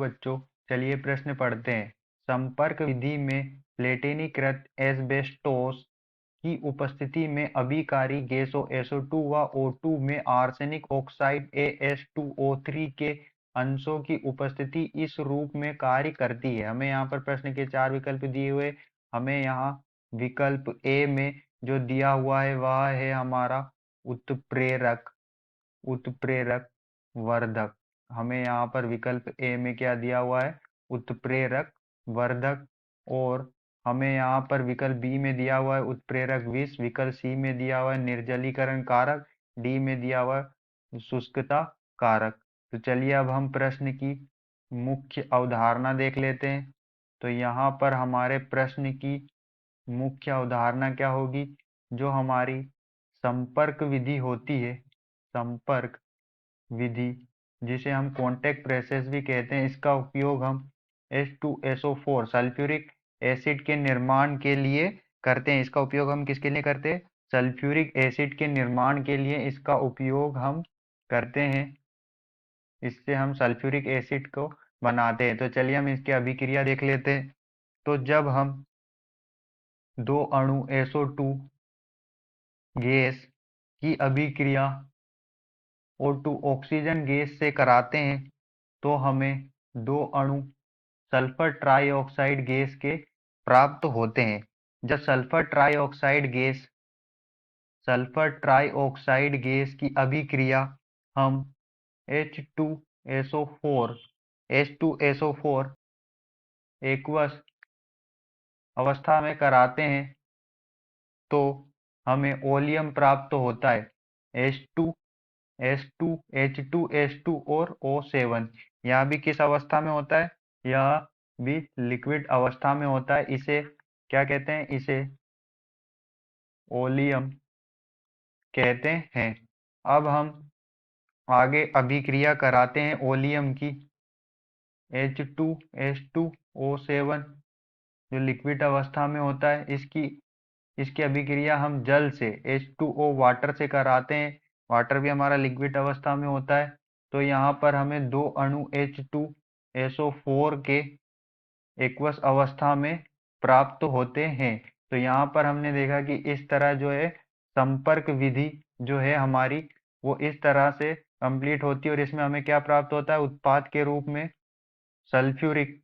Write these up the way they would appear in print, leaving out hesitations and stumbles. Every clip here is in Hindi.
बच्चों, चलिए प्रश्न पढ़ते हैं। संपर्क विधि में प्लेटिनीकृत एस्बेस्टोस की उपस्थिति में अभिकारी गैसों SO2 व O2 में आर्सेनिक ऑक्साइड AS2O3 के अंशों की उपस्थिति इस रूप में कार्य करती है। हमें यहाँ पर प्रश्न के 4 विकल्प दिए हुए। हमें यहाँ विकल्प ए में जो दिया हुआ है वह है हमारा उत्प्रेरक, उत्प्रेरक वर्धक। हमें यहाँ पर विकल्प ए में क्या दिया हुआ है? उत्प्रेरक वर्धक। और हमें यहाँ पर विकल्प बी में दिया हुआ है उत्प्रेरक विष। विकल्प सी में दिया हुआ है निर्जलीकरण कारक। डी में दिया हुआ है शुष्कता कारक। तो चलिए अब हम प्रश्न की मुख्य अवधारणा देख लेते हैं। तो यहाँ पर हमारे प्रश्न की मुख्य अवधारणा क्या होगी? जो हमारी संपर्क विधि होती है, संपर्क विधि जिसे हम कॉन्टैक्ट प्रोसेस भी कहते हैं, इसका उपयोग हम H2SO4 सल्फ्यूरिक एसिड के निर्माण के लिए करते हैं। इसका उपयोग हम किसके लिए करते हैं? सल्फ्यूरिक एसिड के निर्माण के लिए इसका उपयोग हम करते हैं। इससे हम सल्फ्यूरिक एसिड को बनाते हैं। तो चलिए हम इसकी अभिक्रिया देख लेते हैं। तो जब हम दो अणु SO2 गैस की अभिक्रिया O2 ऑक्सीजन गैस से कराते हैं तो हमें दो अणु सल्फर ट्राइऑक्साइड गैस के प्राप्त होते हैं। जब सल्फर ट्राइऑक्साइड गैस की अभिक्रिया हम H2SO4 एक्वस अवस्था में कराते हैं तो हमें ओलियम प्राप्त होता है। H2 H2 और O7। यह भी किस अवस्था में होता है? यह भी लिक्विड अवस्था में होता है। इसे क्या कहते हैं? इसे ओलियम कहते हैं। अब हम आगे अभिक्रिया कराते हैं ओलियम की। H2O7 जो लिक्विड अवस्था में होता है, इसकी अभिक्रिया हम जल से H2O वाटर से कराते हैं। वाटर भी हमारा लिक्विड अवस्था में होता है। तो यहाँ पर हमें दो अणु H2SO4 के एक्वस अवस्था में प्राप्त होते हैं। तो यहाँ पर हमने देखा कि इस तरह जो है संपर्क विधि जो है हमारी, वो इस तरह से कंप्लीट होती है। और इसमें हमें क्या प्राप्त होता है? सल्फ्यूरिक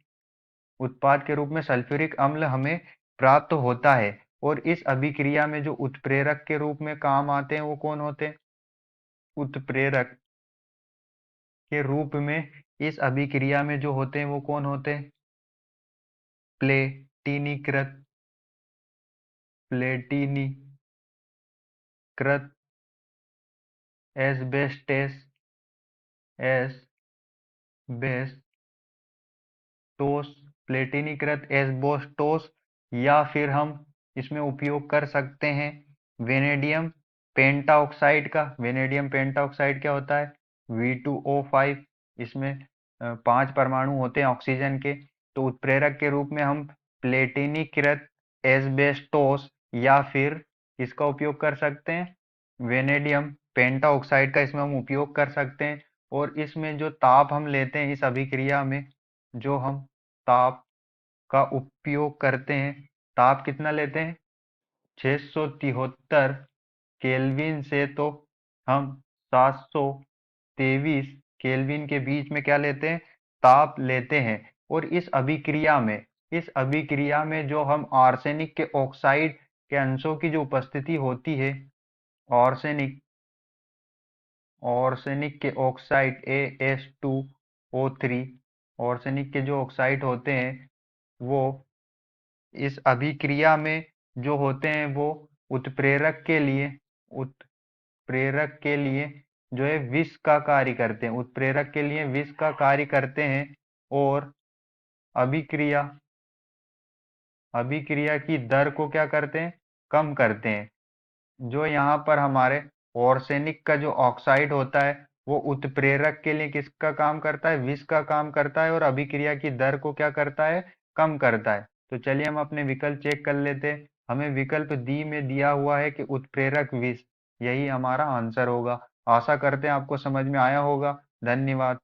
उत्पाद के रूप में सल्फ्यूरिक अम्ल हमें प्राप्त होता है। और इस अभिक्रिया में जो उत्प्रेरक के रूप में काम आते हैं वो कौन होते हैं? उत्प्रेरक के रूप में इस अभिक्रिया में जो होते हैं वो कौन होते हैं? प्लेटिनीकृत एस्बेस्टोस प्लेटिनीकृत एस्बेस्टोस, या फिर हम इसमें उपयोग कर सकते हैं वेनेडियम पेंटाऑक्साइड का। वेनेडियम पेंटाऑक्साइड क्या होता है? V2O5। इसमें 5 परमाणु होते हैं ऑक्सीजन के। तो उत्प्रेरक के रूप में हम प्लेटिनीकृत एस्बेस्टोस या फिर इसका उपयोग कर सकते हैं वेनेडियम पेंटाऑक्साइड का, इसमें हम उपयोग कर सकते हैं। और इसमें जो ताप हम लेते हैं इस अभिक्रिया में, जो हम ताप का उपयोग करते हैं, ताप कितना लेते हैं? 673 केल्विन से तो हम 723 केल्विन के बीच में क्या लेते हैं? ताप लेते हैं। और इस अभिक्रिया में जो हम आर्सेनिक के ऑक्साइड के अंशों की जो उपस्थिति होती है, आर्सेनिक आर्सेनिक के ऑक्साइड AS2O3, आर्सेनिक के जो ऑक्साइड होते हैं वो इस अभिक्रिया में जो होते हैं वो उत्प्रेरक के लिए जो है विष का कार्य करते हैं। उत्प्रेरक के लिए विष का कार्य करते हैं। और अभिक्रिया अभिक्रिया की दर को क्या करते हैं? कम करते हैं। जो यहाँ पर हमारे आर्सेनिक का जो ऑक्साइड होता है वो उत्प्रेरक के लिए किसका काम करता है? विष का काम करता है। और अभिक्रिया की दर को क्या करता है? कम करता है। तो चलिए हम अपने विकल्प चेक कर लेते हैं। हमें विकल्प डी में दिया हुआ है कि उत्प्रेरक विष, यही हमारा आंसर होगा। आशा करते हैं आपको समझ में आया होगा। धन्यवाद।